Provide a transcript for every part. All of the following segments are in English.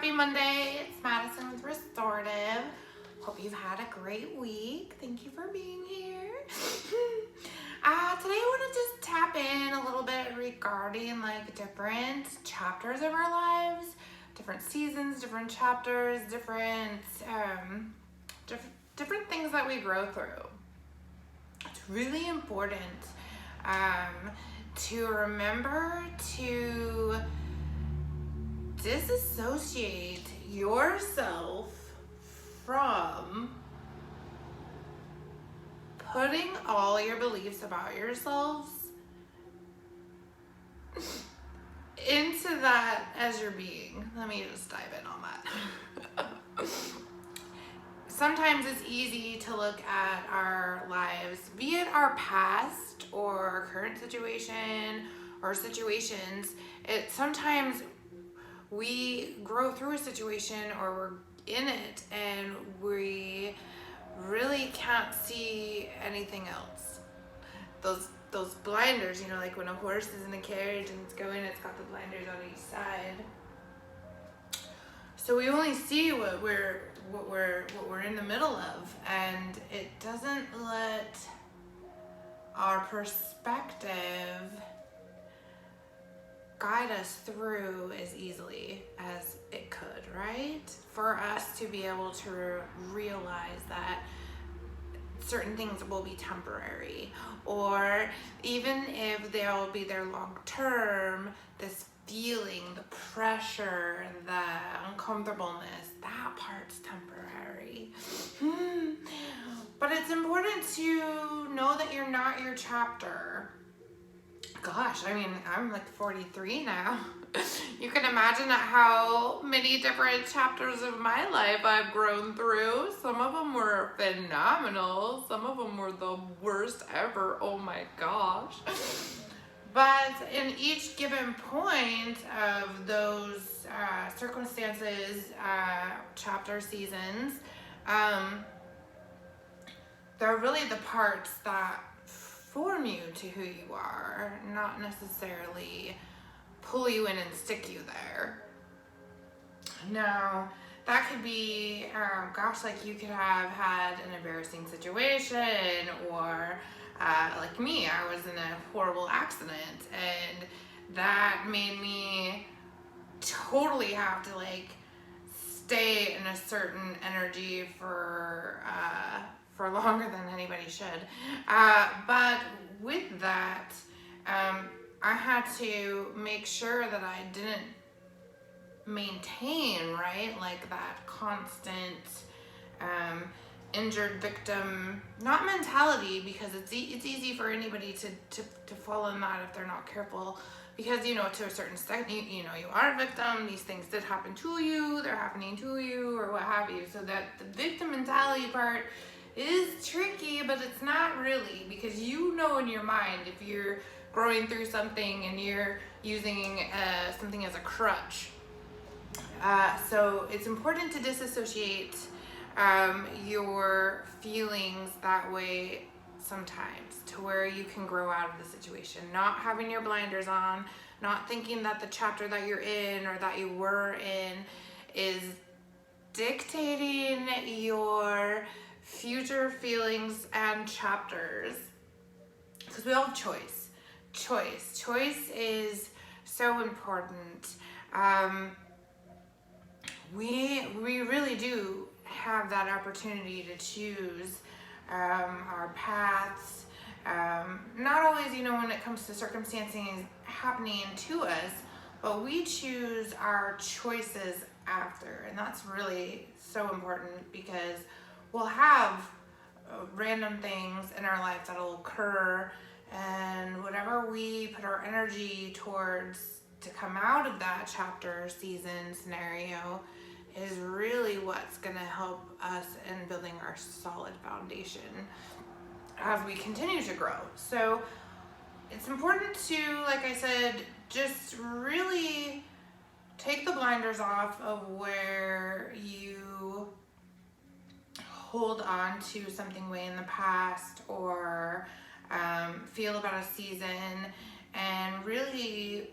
Happy Monday. It's Madison with Restorative. Hope you've had a great week. Thank you for being here. Today I want to just tap in a little bit regarding like different chapters of our lives, different seasons, different chapters, different things that we grow through. It's really important to remember to disassociate yourself from putting all your beliefs about yourselves into that as your being. Let me just dive in on that. Sometimes it's easy to look at our lives, be it our past or our current situation or situations. Sometimes we grow through a situation or we're in it and we really can't see anything else. Those blinders, you know, like when a horse is in a carriage and it's going, it's got the blinders on each side. So we only see what we're in the middle of, and it doesn't let our perspective guide us through as easily as it could, right? For us to be able to realize that certain things will be temporary, or even if they'll be there long term, this feeling, the pressure, the uncomfortableness, that part's temporary. But it's important to know that you're not your chapter. Gosh, I mean, I'm like 43 now. You can imagine how many different chapters of my life I've grown through. Some of them were phenomenal. Some of them were the worst ever. Oh my gosh. But in each given point of those circumstances, chapter seasons, they're really the parts that form you to who you are, not necessarily pull you in and stick you there. Now, that could be, like you could have had an embarrassing situation, or like me, I was in a horrible accident, and that made me totally have to like stay in a certain energy for longer than anybody should. But with that, I had to make sure that I didn't maintain, right, like that constant injured victim, not mentality, because it's easy for anybody to fall in that if they're not careful, because, you know, to a certain extent, you know, you are a victim, these things did happen to you, they're happening to you, or what have you. So that the victim mentality part is tricky, but it's not really, because you know in your mind if you're growing through something and you're using something as a crutch. So it's important to disassociate your feelings that way sometimes, to where you can grow out of the situation. Not having your blinders on, not thinking that the chapter that you're in or that you were in is dictating your future feelings and chapters, because we all have choice. Choice is so important. We really do have that opportunity to choose our paths. Not always, you know, when it comes to circumstances happening to us, but we choose our choices after, and that's really so important, because we'll have random things in our life that'll occur, and whatever we put our energy towards to come out of that chapter, season, scenario is really what's going to help us in building our solid foundation as we continue to grow. So it's important to, like I said, just really take the blinders off of where you hold on to something way in the past, or feel about a season, and really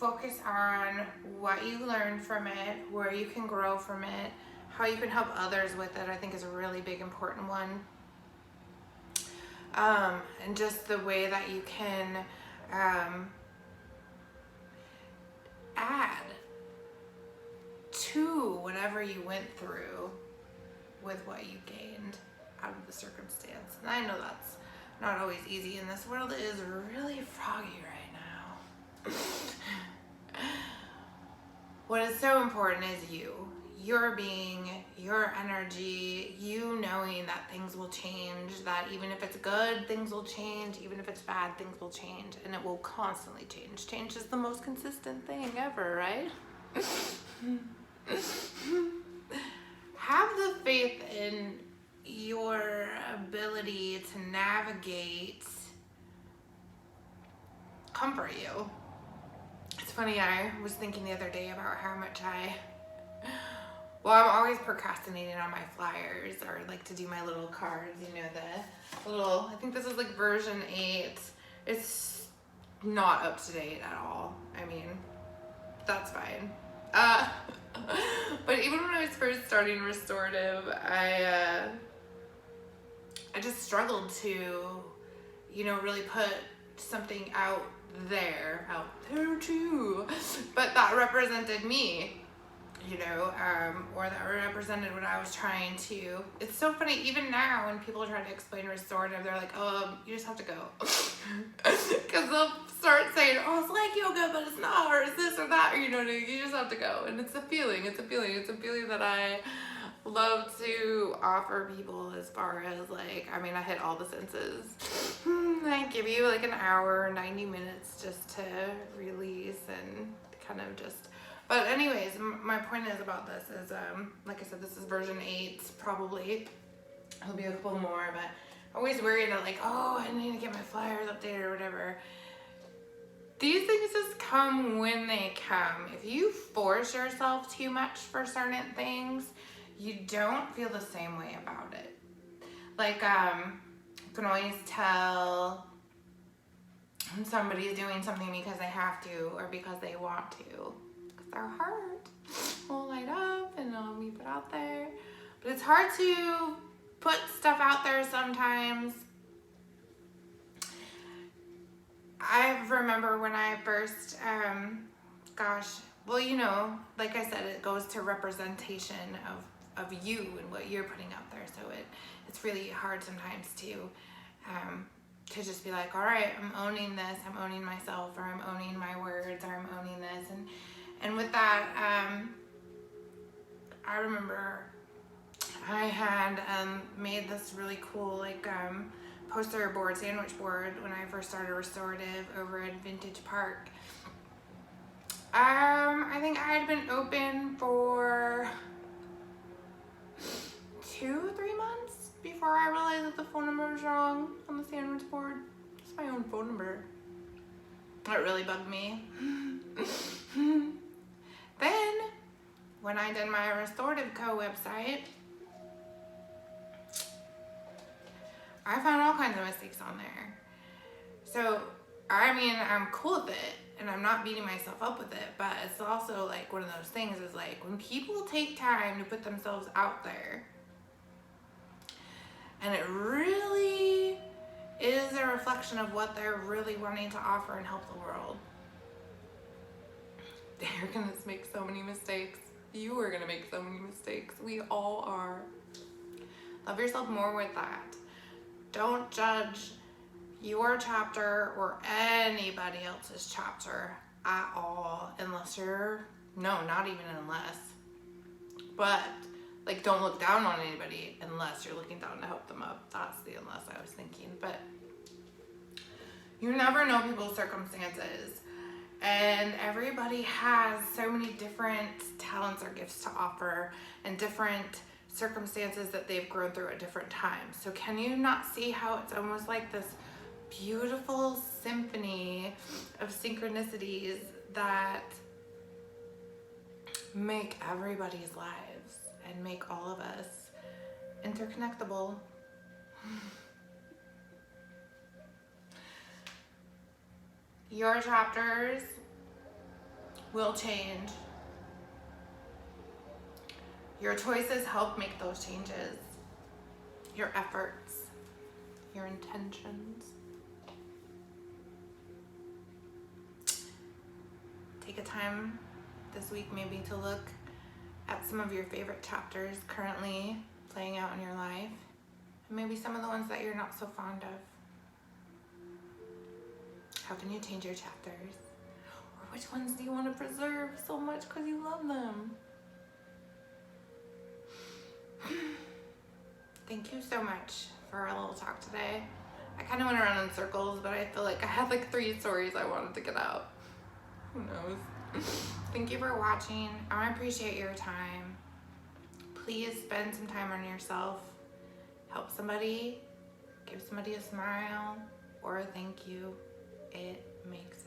focus on what you learned from it, where you can grow from it, how you can help others with it, I think is a really big important one. And just the way that you can add to whatever you went through with what you gained out of the circumstance. And I know that's not always easy, and this world is really froggy right now. What is so important is your being, your energy, you knowing that things will change, that even if it's good, things will change, even if it's bad, things will change, and it will constantly change. Change is the most consistent thing ever, right? Have the faith in your ability to navigate comfort you. It's funny, I was thinking the other day about how much I'm always procrastinating on my flyers, or like to do my little cards, you know, the little, I think this is like version 8. It's not up to date at all. I mean, that's fine. But even when I was first starting restorative, I just struggled to, you know, really put something out there too, but that represented me, you know, or that represented what I was trying to. It's so funny, even now when people try to explain restorative, they're like, you just have to go. Because they'll start saying, oh, it's like yoga, but it's not, or it's this or that, or, you know, you just have to go. And it's a feeling that I love to offer people, as far as like, I mean, I hit all the senses. I give you like an hour, 90 minutes just to release and kind of just, but anyways, my point is about this is, like I said, this is version 8, probably. There'll be a couple more, but I'm always worried that like, oh, I need to get my flyers updated or whatever. These things just come when they come. If you force yourself too much for certain things, you don't feel the same way about it. Like, you can always tell when somebody's doing something because they have to or because they want to. Because their heart will light up and it'll be put out there. But it's hard to put stuff out there sometimes. I remember when I first, well, you know, like I said, it goes to representation of you and what you're putting out there. So it's really hard sometimes to just be like, all right, I'm owning this, I'm owning myself, or I'm owning my words, or I'm owning this. And with that, I remember I had made this really cool, like, poster board, sandwich board, when I first started restorative over at Vintage Park. I think I had been open for 2-3 months before I realized that the phone number was wrong on the sandwich board. It's my own phone number. That really bugged me. Then, when I did my Restorative Co. website, I found all kinds of mistakes on there. So, I mean, I'm cool with it, and I'm not beating myself up with it, but it's also like one of those things is like, when people take time to put themselves out there, and it really is a reflection of what they're really wanting to offer and help the world, they're gonna make so many mistakes. You are gonna make so many mistakes. We all are. Love yourself more with that. Don't judge your chapter or anybody else's chapter at all, unless you're, no, not even unless, but like, don't look down on anybody unless you're looking down to help them up. That's the unless I was thinking. But you never know people's circumstances, and everybody has so many different talents or gifts to offer, and different circumstances that they've grown through at different times. So can you not see how it's almost like this beautiful symphony of synchronicities that make everybody's lives and make all of us interconnectable? Your chapters will change. Your choices help make those changes. Your efforts, your intentions. Take a time this week maybe to look at some of your favorite chapters currently playing out in your life, and maybe some of the ones that you're not so fond of. How can you change your chapters? Or which ones do you want to preserve so much because you love them? Thank you so much for our little talk today. I kind of went around in circles, but I feel like I had like 3 stories I wanted to get out. Who knows? Thank you for watching. I appreciate your time. Please spend some time on yourself. Help somebody. Give somebody a smile or a thank you. It makes